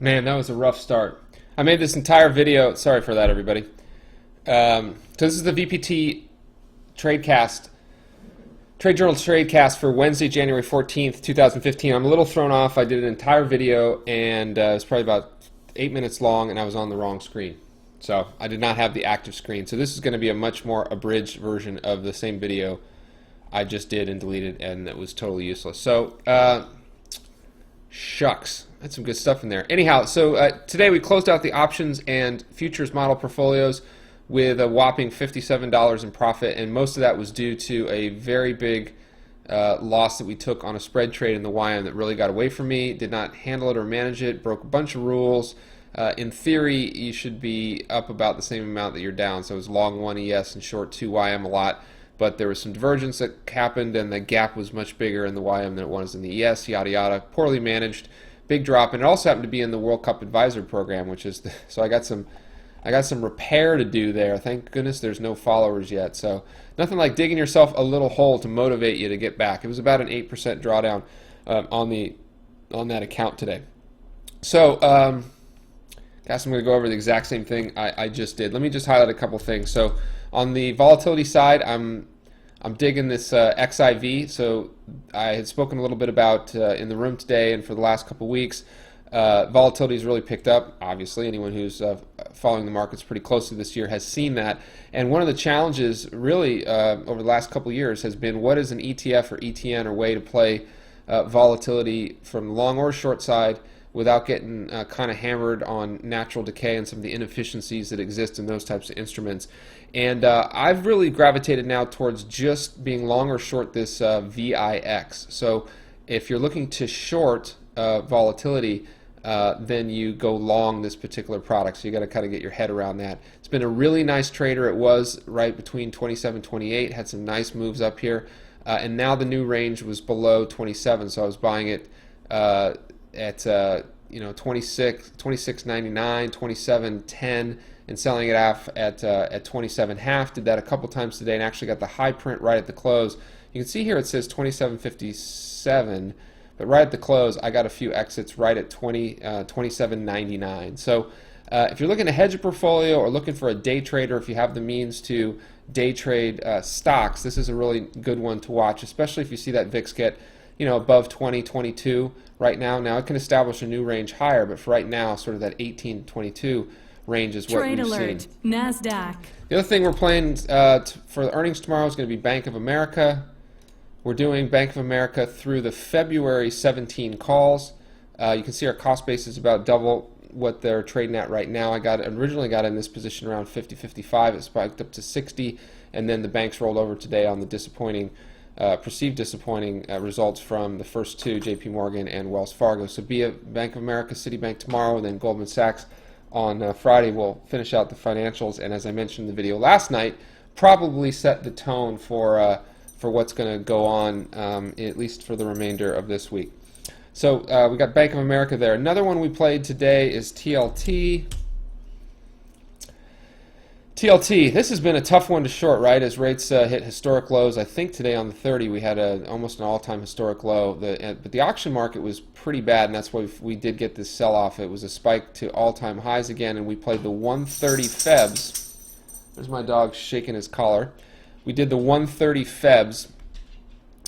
Man, that was a rough start. I made this entire video. Sorry for that, everybody. So this is the VPT Tradecast, Trade Journal Tradecast for Wednesday, January 14th, 2015. I'm a little thrown off. I did an entire video, and it was probably about 8 minutes long, and I was on the wrong screen. So I did not have the active screen. So this is going to be a much more abridged version of the same video I just did and deleted, and it was totally useless. So, shucks. That's some good stuff in there. Anyhow, so today we closed out the options and futures model portfolios with a whopping $57 in profit, and most of that was due to a very big loss that we took on a spread trade in the YM that really got away from me. Did not handle it or manage it, broke a bunch of rules. In theory, you should be up about the same amount that you're down, so it was long 1 ES and short 2 YM a lot, but there was some divergence that happened, and the gap was much bigger in the YM than it was in the ES, yada yada. Poorly managed. Big drop, and it also happened to be in the World Cup Advisor program, which is so I got some repair to do there. Thank goodness there's no followers yet. So nothing like digging yourself a little hole to motivate you to get back. It was about an 8% drawdown on that account today. So guys, I'm going to go over the exact same thing I just did. Let me just highlight a couple things. So on the volatility side, I'm digging this XIV. So I had spoken a little bit about in the room today and for the last couple weeks. Volatility has really picked up. Obviously, anyone who's following the markets pretty closely this year has seen that. And one of the challenges really over the last couple years has been what is an ETF or ETN or way to play volatility from the long or short side without getting kind of hammered on natural decay and some of the inefficiencies that exist in those types of instruments. And I've really gravitated now towards just being long or short this VIX. So if you're looking to short volatility, then you go long this particular product. So you got to kind of get your head around that. It's been a really nice trader. It was right between 27 and 28, had some nice moves up here, and now the new range was below 27. So I was buying it at 26.99, 27.10, and selling it off at 27.5. Did that a couple times today, and actually got the high print right at the close. You can see here it says 27.57. But right at the close, I got a few exits right at 27.99. So if you're looking to hedge a portfolio or looking for a day trader, if you have the means to day trade stocks, this is a really good one to watch, especially if you see that VIX get above 20, 22 right now. Now it can establish a new range higher, but for right now, sort of that 18 to 22 range is what Trade we've alert. seen. NASDAQ. The other thing we're playing for the earnings tomorrow is going to be Bank of America. We're doing Bank of America through the February 17 calls. You can see our cost base is about double what they're trading at right now. I originally got in this position around 50-55. It spiked up to 60, and then the banks rolled over today on the perceived disappointing results from the first two, JP Morgan and Wells Fargo. So be it Bank of America, Citibank tomorrow, and then Goldman Sachs on Friday. We'll finish out the financials, and as I mentioned in the video last night, probably set the tone for what's going to go on, at least for the remainder of this week. So we got Bank of America there. Another one we played today is TLT. TLT, this has been a tough one to short, right, as rates hit historic lows. I think today on the 30 we had almost an all-time historic low. But the auction market was pretty bad, and that's why we did get this sell-off. It was a spike to all-time highs again, and we played the 130 Febs. There's my dog shaking his collar. We did the 130 Febs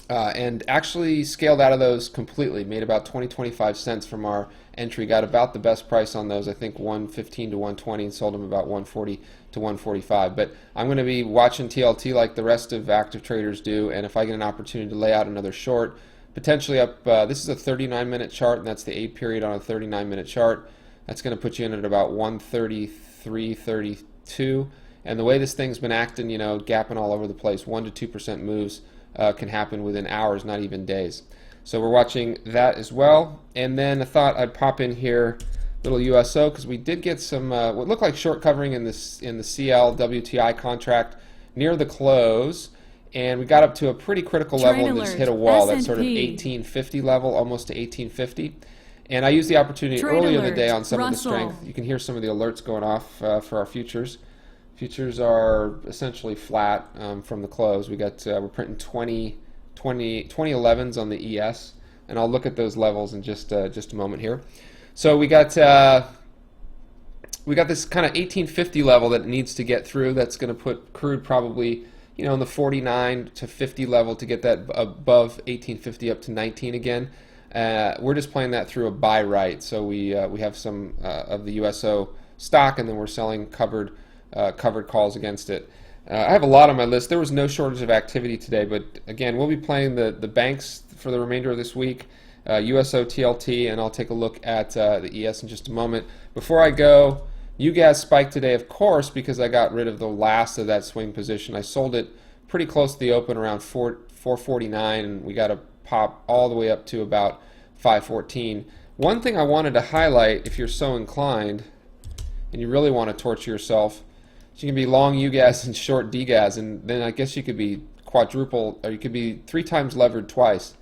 and actually scaled out of those completely. Made about 20-25 cents from our entry. Got about the best price on those, I think 115 to 120, and sold them about 140 to 145. But I'm going to be watching TLT like the rest of active traders do, and if I get an opportunity to lay out another short, potentially up, this is a 39-minute chart, and that's the 8 period on a 39-minute chart. That's going to put you in at about 133.32. And the way this thing's been acting, gapping all over the place, 1 to 2% moves can happen within hours, not even days. So we're watching that as well. And then I thought I'd pop in here little USO because we did get some what looked like short covering in the CL WTI contract near the close, and we got up to a pretty critical level and just hit a wall. That's sort of 1850 level, almost to 1850. And I used the opportunity earlier in the day on some of the strength. You can hear some of the alerts going off for our futures. Futures are essentially flat from the close. We're printing 2011s on the ES, and I'll look at those levels in just a moment here. So we got this kind of 1850 level that it needs to get through. That's going to put crude probably, in the 49 to 50 level to get that above 1850 up to 19 again. We're just playing that through a buy right. So we have some of the USO stock, and then we're selling covered calls against it. I have a lot on my list. There was no shortage of activity today, but again, we'll be playing the banks for the remainder of this week, USO, TLT, and I'll take a look at the ES in just a moment. Before I go, UGAS spiked today, of course, because I got rid of the last of that swing position. I sold it pretty close to the open, around 449, and we got a pop all the way up to about 514. One thing I wanted to highlight, if you're so inclined, and you really want to torture yourself, so you can be long UGAS and short DGAS, and then I guess you could be quadruple, or you could be 3 times levered twice.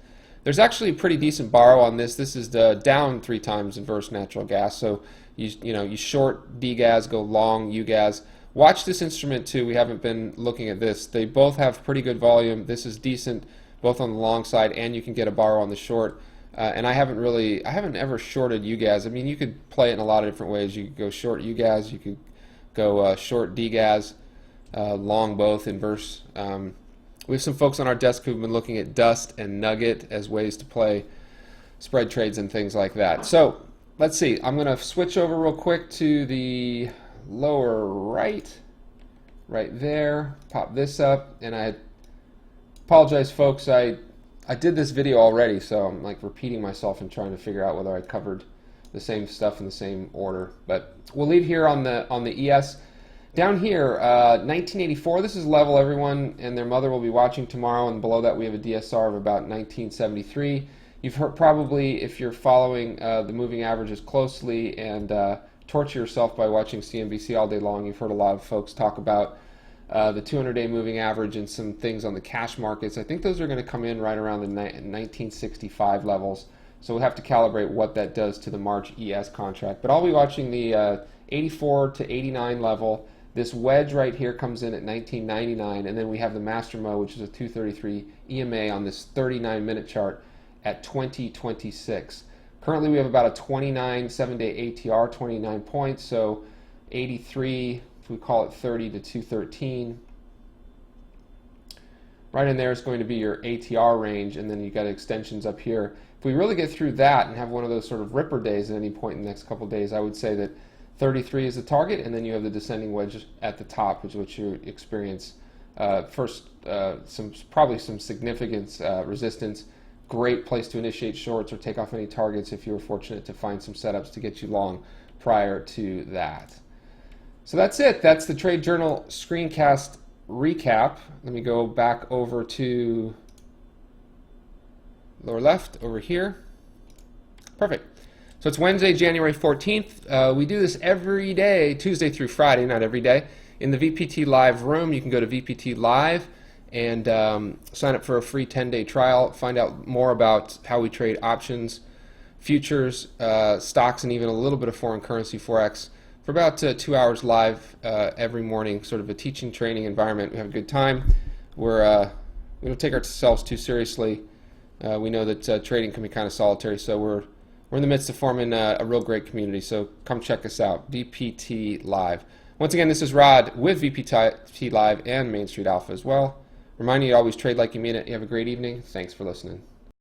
There's actually a pretty decent borrow on this. This is the down 3 times inverse natural gas. So you short DGAS, go long UGAS. Watch this instrument too. We haven't been looking at this. They both have pretty good volume. This is decent both on the long side, and you can get a borrow on the short. And I haven't ever shorted UGAS. I mean, you could play it in a lot of different ways. You could go short UGAS, you could go short DGAS, long both, inverse. We have some folks on our desk who've been looking at Dust and Nugget as ways to play spread trades and things like that. So let's see. I'm going to switch over real quick to the lower right there. Pop this up, and I apologize, folks. I did this video already, so I'm like repeating myself and trying to figure out whether I covered the same stuff in the same order. But we'll leave here on the ES. Down here, 1984, this is level everyone and their mother will be watching tomorrow, and below that we have a DSR of about 1973. You've heard probably, if you're following the moving averages closely and torture yourself by watching CNBC all day long, you've heard a lot of folks talk about the 200-day moving average and some things on the cash markets. I think those are going to come in right around the 1965 levels. So we'll have to calibrate what that does to the March ES contract. But I'll be watching the 84 to 89 level. This wedge right here comes in at 1999, and then we have the master mode, which is a 233 EMA on this 39-minute chart at 2026. Currently we have about a 29 7-day ATR, 29 points, so 83, if we call it 30 to 213. Right in there is going to be your ATR range, and then you've got extensions up here. If we really get through that and have one of those sort of ripper days at any point in the next couple of days, I would say that 33 is the target, and then you have the descending wedge at the top, which is what you experience first. Probably some significant resistance. Great place to initiate shorts or take off any targets if you were fortunate to find some setups to get you long prior to that. So that's it. That's the Trade Journal Screencast recap. Let me go back over to lower left over here. Perfect. So it's Wednesday, January 14th. We do this every day, Tuesday through Friday, not every day, in the VPT Live room. You can go to VPT Live and sign up for a free 10-day trial. Find out more about how we trade options, futures, stocks, and even a little bit of foreign currency, Forex, for about 2 hours live every morning, sort of a teaching, training environment. We have a good time. We don't take ourselves too seriously. We know that trading can be kind of solitary, so we're in the midst of forming a real great community, so come check us out, VPT Live. Once again, this is Rod with VPT Live and Main Street Alpha as well. Reminding you to always trade like you mean it. You have a great evening. Thanks for listening.